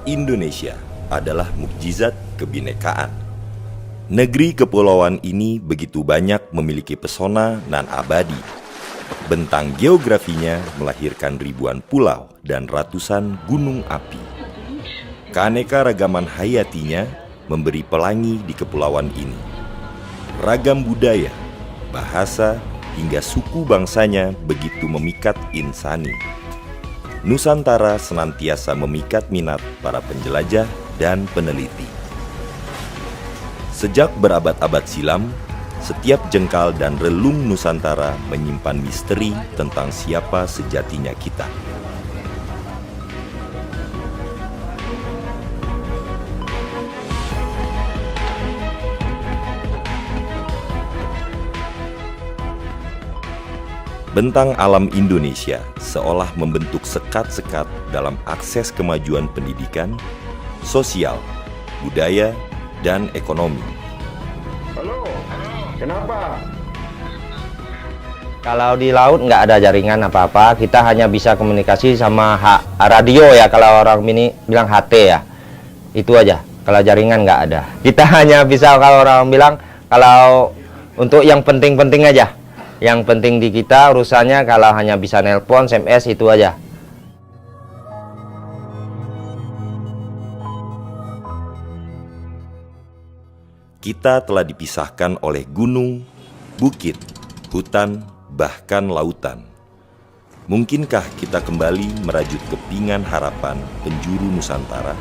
Indonesia adalah mukjizat kebinekaan. Negeri kepulauan ini begitu banyak memiliki pesona nan abadi. Bentang geografinya melahirkan ribuan pulau dan ratusan gunung api. Keanekaragaman hayatinya memberi pelangi di kepulauan ini. Ragam budaya, bahasa, hingga suku bangsanya begitu memikat insani. Nusantara senantiasa memikat minat para penjelajah dan peneliti. Sejak berabad-abad silam, setiap jengkal dan relung Nusantara menyimpan misteri tentang siapa sejatinya kita. Bentang alam Indonesia seolah membentuk sekat-sekat dalam akses kemajuan pendidikan, sosial, budaya, dan ekonomi. Halo, kenapa? Kalau di laut nggak ada jaringan apa-apa, kita hanya bisa komunikasi sama radio ya, kalau orang ini bilang HT ya, itu aja. Kalau jaringan nggak ada. Kita hanya bisa, kalau orang bilang, kalau untuk yang penting-penting aja. Yang penting di kita urusannya kalau hanya bisa nelpon, SMS, itu aja. Kita telah dipisahkan oleh gunung, bukit, hutan, bahkan lautan. Mungkinkah kita kembali merajut kepingan harapan penjuru Nusantara?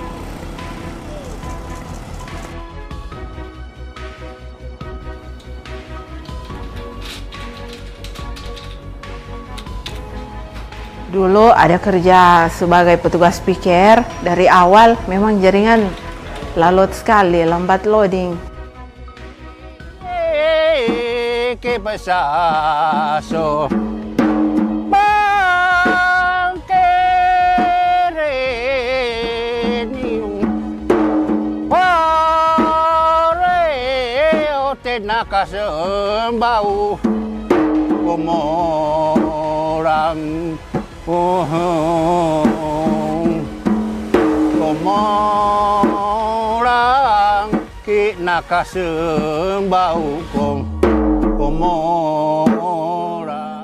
Dulu ada kerja sebagai petugas piker, dari awal memang jaringan lalot sekali, lambat loading. Que pesazo bau como orang como orang ki nakasembau como orang.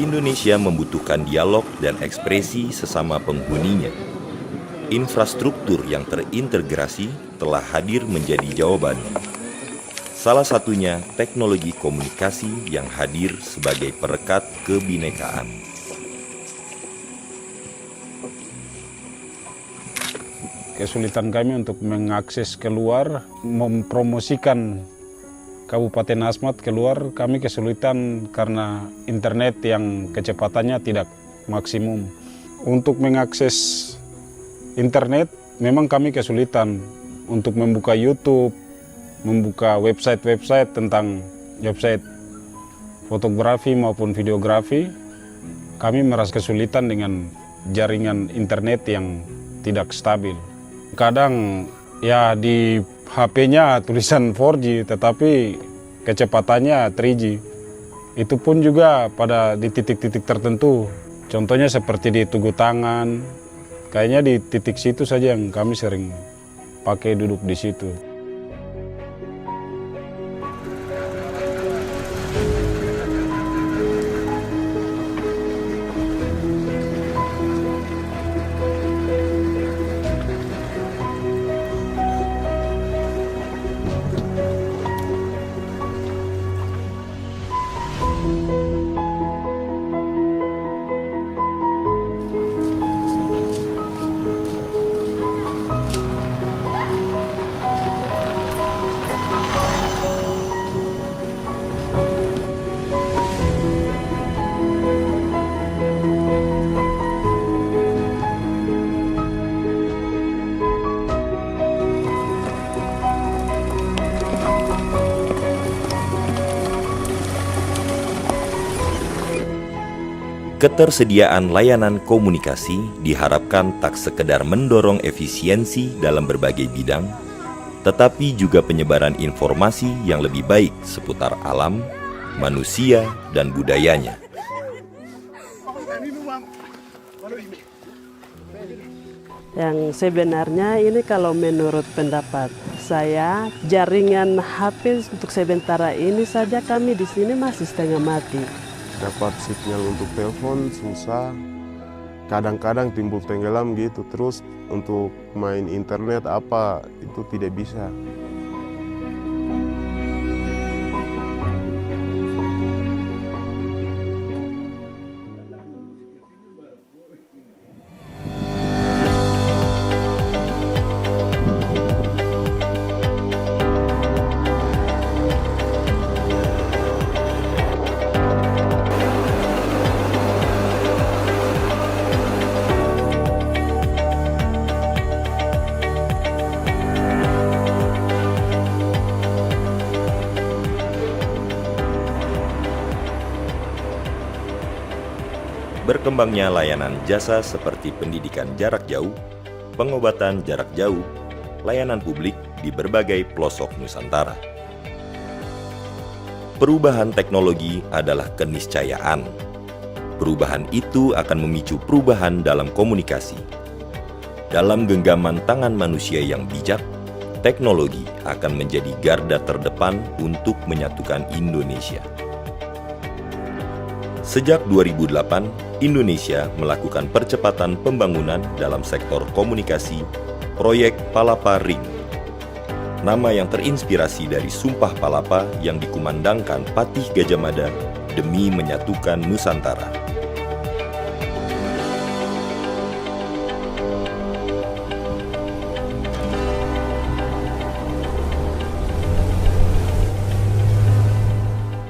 Indonesia membutuhkan dialog dan ekspresi sesama penghuninya. Infrastruktur yang terintegrasi telah hadir menjadi jawaban. Salah satunya teknologi komunikasi yang hadir sebagai perekat kebinekaan. Kesulitan kami untuk mengakses keluar, mempromosikan Kabupaten Asmat keluar, kami kesulitan karena internet yang kecepatannya tidak maksimum. Untuk mengakses internet, memang kami kesulitan untuk membuka YouTube, membuka website-website tentang website fotografi maupun videografi. Kami merasa kesulitan dengan jaringan internet yang tidak stabil. Kadang ya di HP-nya tulisan 4G, tetapi kecepatannya 3G. Itu pun juga pada di titik-titik tertentu. Contohnya seperti di Tugu Tangan. Kayaknya di titik situ saja yang kami sering pakai duduk di situ. Ketersediaan layanan komunikasi diharapkan tak sekedar mendorong efisiensi dalam berbagai bidang, tetapi juga penyebaran informasi yang lebih baik seputar alam, manusia, dan budayanya. Yang sebenarnya ini kalau menurut pendapat saya, jaringan HP untuk sementara ini saja kami di sini masih setengah mati. Dapat sinyal untuk telepon susah, kadang-kadang timbul tenggelam gitu, terus untuk main internet apa itu tidak bisa. Berkembangnya layanan jasa seperti pendidikan jarak jauh, pengobatan jarak jauh, layanan publik di berbagai pelosok Nusantara. Perubahan teknologi adalah keniscayaan. Perubahan itu akan memicu perubahan dalam komunikasi. Dalam genggaman tangan manusia yang bijak, teknologi akan menjadi garda terdepan untuk menyatukan Indonesia. Sejak 2008, Indonesia melakukan percepatan pembangunan dalam sektor komunikasi, proyek Palapa Ring. Nama yang terinspirasi dari Sumpah Palapa yang dikumandangkan Patih Gajah Mada demi menyatukan Nusantara.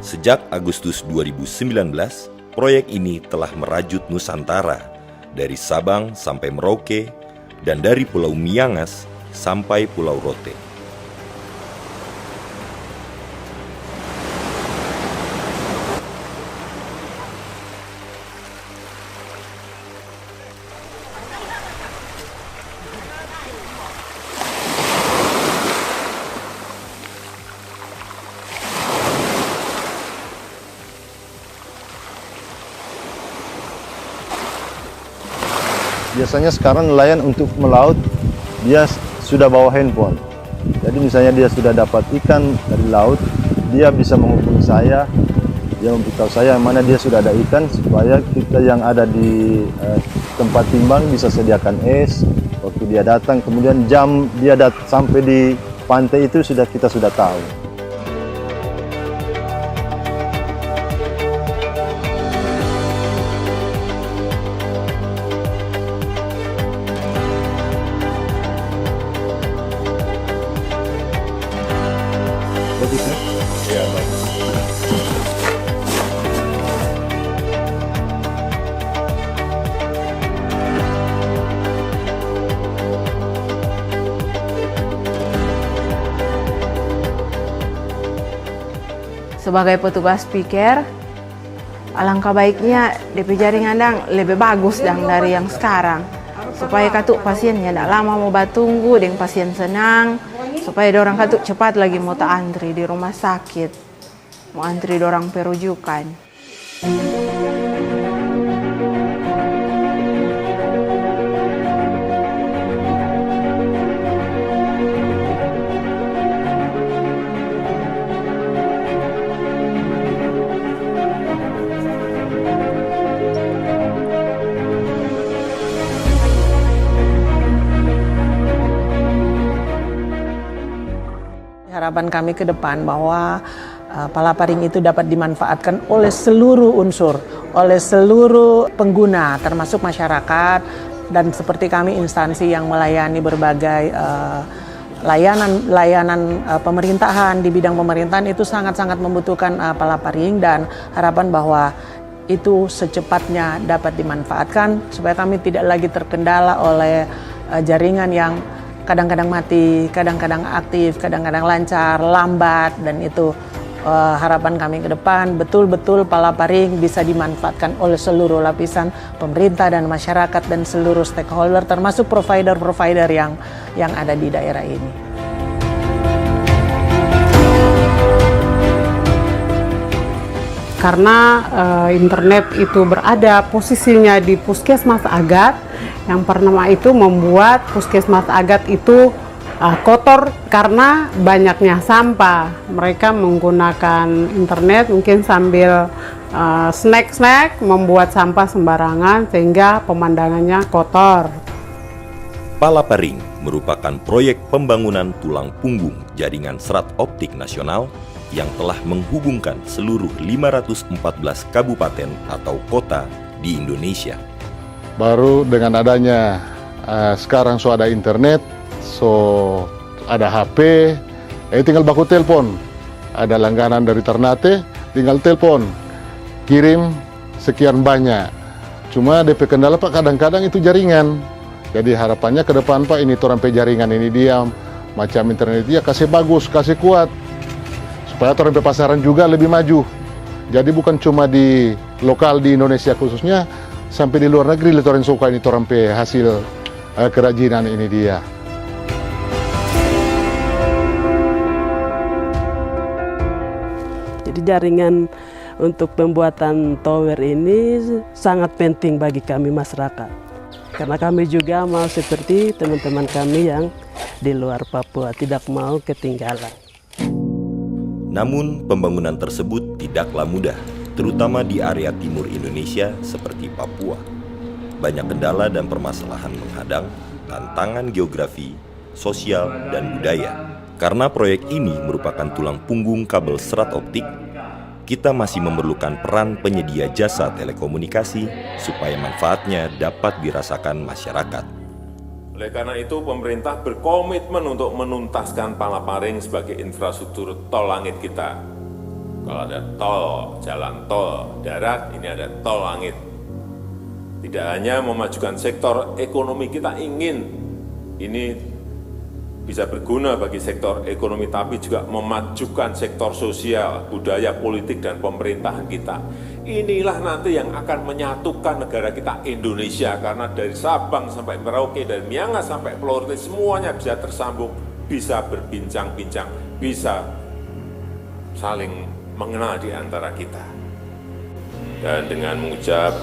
Sejak Agustus 2019, proyek ini telah merajut Nusantara dari Sabang sampai Merauke dan dari Pulau Miangas sampai Pulau Rote. Biasanya sekarang nelayan untuk melaut, dia sudah bawa handphone. Jadi misalnya dia sudah dapat ikan dari laut, dia bisa menghubungi saya, dia memberitahu saya mana dia sudah ada ikan, supaya kita yang ada di tempat timbang bisa sediakan es. Waktu dia datang, kemudian jam dia sampai di pantai itu kita sudah tahu. Sebagai petugas piker, alangkah baiknya DP jaringan dang lebih bagus dang dari yang sekarang, supaya katuk pasiennya tidak lama mau batunggu, dengan pasien senang, supaya dorang katuk cepat lagi mau tak antri di rumah sakit, mau antri dorang perujukan. Harapan kami ke depan bahwa Palapa Ring itu dapat dimanfaatkan oleh seluruh unsur, oleh seluruh pengguna, termasuk masyarakat, dan seperti kami instansi yang melayani berbagai layanan pemerintahan di bidang pemerintahan itu sangat-sangat membutuhkan Palapa Ring, dan harapan bahwa itu secepatnya dapat dimanfaatkan supaya kami tidak lagi terkendala oleh jaringan yang kadang-kadang mati, kadang-kadang aktif, kadang-kadang lancar, lambat, dan itu harapan kami ke depan betul-betul Palaparing bisa dimanfaatkan oleh seluruh lapisan pemerintah dan masyarakat dan seluruh stakeholder termasuk provider-provider yang ada di daerah ini. Karena internet itu berada posisinya di Puskesmas Agat, yang pertama itu membuat Puskesmas Agat itu kotor karena banyaknya sampah. Mereka menggunakan internet mungkin sambil snack-snack, membuat sampah sembarangan sehingga pemandangannya kotor. Palaparing merupakan proyek pembangunan tulang punggung jaringan serat optik nasional yang telah menghubungkan seluruh 514 kabupaten atau kota di Indonesia. Baru dengan adanya sekarang ada internet, ada HP, tinggal baku telepon. Ada langganan dari Ternate, tinggal telepon, kirim sekian banyak. Cuma DP kendala Pak kadang-kadang itu jaringan. Jadi harapannya ke depan Pak ini torampe jaringan ini diam, macam internet dia kasih bagus, kasih kuat. Supaya torampe pasaran juga lebih maju. Jadi bukan cuma di lokal di Indonesia khususnya, sampai di luar negeri letoran suka ini torampe hasil kerajinan ini dia. Jadi jaringan untuk pembuatan tower ini sangat penting bagi kami masyarakat. Karena kami juga mau seperti teman-teman kami yang di luar Papua, tidak mau ketinggalan. Namun pembangunan tersebut tidaklah mudah, terutama di area timur Indonesia seperti Papua. Banyak kendala dan permasalahan menghadang, tantangan geografi, sosial, dan budaya. Karena proyek ini merupakan tulang punggung kabel serat optik, kita masih memerlukan peran penyedia jasa telekomunikasi supaya manfaatnya dapat dirasakan masyarakat. Oleh karena itu, pemerintah berkomitmen untuk menuntaskan Palaparing sebagai infrastruktur tol langit kita. Kalau ada tol, jalan tol darat, ini ada tol langit. Tidak hanya memajukan sektor ekonomi, kita ingin ini bisa berguna bagi sektor ekonomi, tapi juga memajukan sektor sosial, budaya, politik, dan pemerintahan kita. Inilah nanti yang akan menyatukan negara kita Indonesia, karena dari Sabang sampai Merauke, dari Miangas sampai Pulau Rote, semuanya bisa tersambung, bisa berbincang-bincang, bisa saling mengenal di antara kita. Dan dengan mengucap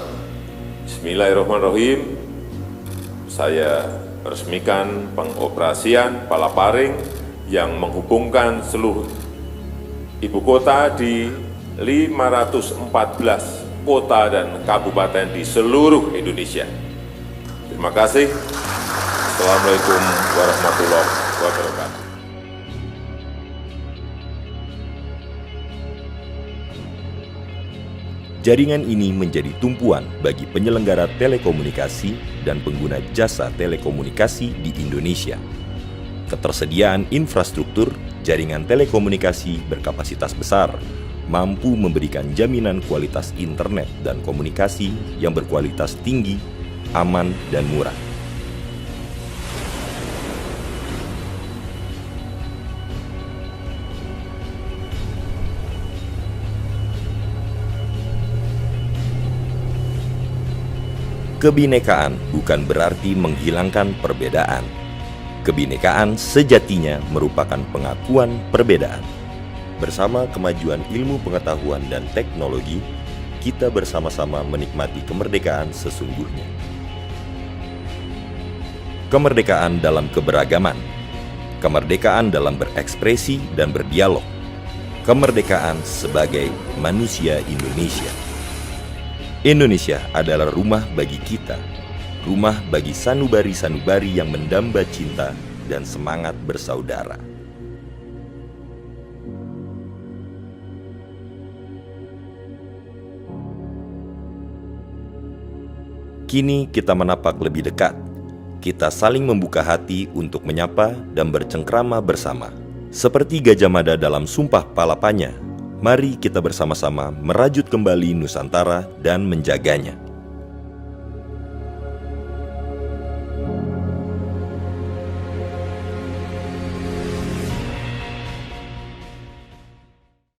Bismillahirrahmanirrahim, saya resmikan pengoperasian Palaparing yang menghubungkan seluruh ibu kota di 514 kota dan kabupaten di seluruh Indonesia. Terima kasih. Assalamualaikum warahmatullahi wabarakatuh. Jaringan ini menjadi tumpuan bagi penyelenggara telekomunikasi dan pengguna jasa telekomunikasi di Indonesia. Ketersediaan infrastruktur jaringan telekomunikasi berkapasitas besar mampu memberikan jaminan kualitas internet dan komunikasi yang berkualitas tinggi, aman, dan murah. Kebinekaan bukan berarti menghilangkan perbedaan. Kebinekaan sejatinya merupakan pengakuan perbedaan. Bersama kemajuan ilmu pengetahuan dan teknologi, kita bersama-sama menikmati kemerdekaan sesungguhnya. Kemerdekaan dalam keberagaman, kemerdekaan dalam berekspresi dan berdialog, kemerdekaan sebagai manusia Indonesia. Indonesia adalah rumah bagi kita, rumah bagi sanubari-sanubari yang mendamba cinta dan semangat bersaudara. Kini kita menapak lebih dekat. Kita saling membuka hati untuk menyapa dan bercengkrama bersama. Seperti Gajah Mada dalam Sumpah Palapanya, mari kita bersama-sama merajut kembali Nusantara dan menjaganya.